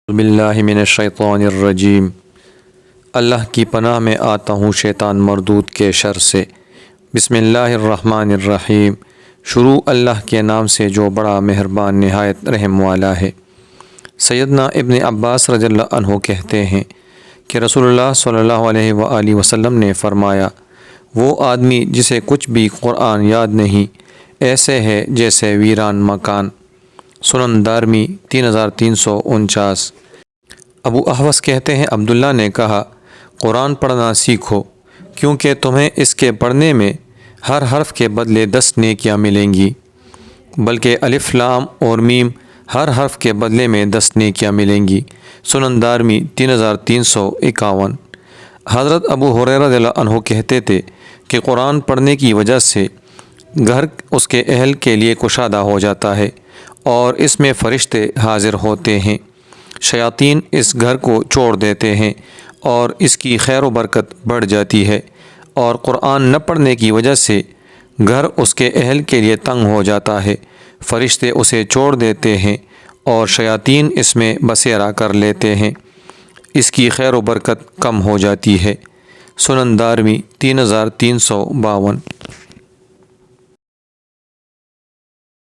باللہ من الشیطان الرجیم۔ اللہ کی پناہ میں آتا ہوں شیطان مردود کے شر سے۔ بسم اللہ الرحمن الرحیم۔ شروع اللہ کے نام سے جو بڑا مہربان نہایت رحم والا ہے۔ سیدنا ابن عباس رضی اللہ عنہ کہتے ہیں کہ رسول اللہ صلی اللہ علیہ وآلہ وسلم نے فرمایا، وہ آدمی جسے کچھ بھی قرآن یاد نہیں، ایسے ہے جیسے ویران مکان۔ سنن دارمی 3349۔ ابو احوص کہتے ہیں عبداللہ نے کہا، قرآن پڑھنا سیکھو، کیونکہ تمہیں اس کے پڑھنے میں ہر حرف کے بدلے 10 نیکیاں ملیں گی، بلکہ الف لام اور میم ہر حرف کے بدلے میں 10 نیکیاں ملیں گی۔ سنن دارمی 3351۔ حضرت ابو ہریرہ رضی اللہ عنہ کہتے تھے کہ قرآن پڑھنے کی وجہ سے گھر اس کے اہل کے لیے کشادہ ہو جاتا ہے اور اس میں فرشتے حاضر ہوتے ہیں، شیاطین اس گھر کو چھوڑ دیتے ہیں اور اس کی خیر و برکت بڑھ جاتی ہے، اور قرآن نہ پڑھنے کی وجہ سے گھر اس کے اہل کے لیے تنگ ہو جاتا ہے، فرشتے اسے چھوڑ دیتے ہیں اور شیاطین اس میں بسیرا کر لیتے ہیں، اس کی خیر و برکت کم ہو جاتی ہے۔ سنن دارمی 3352۔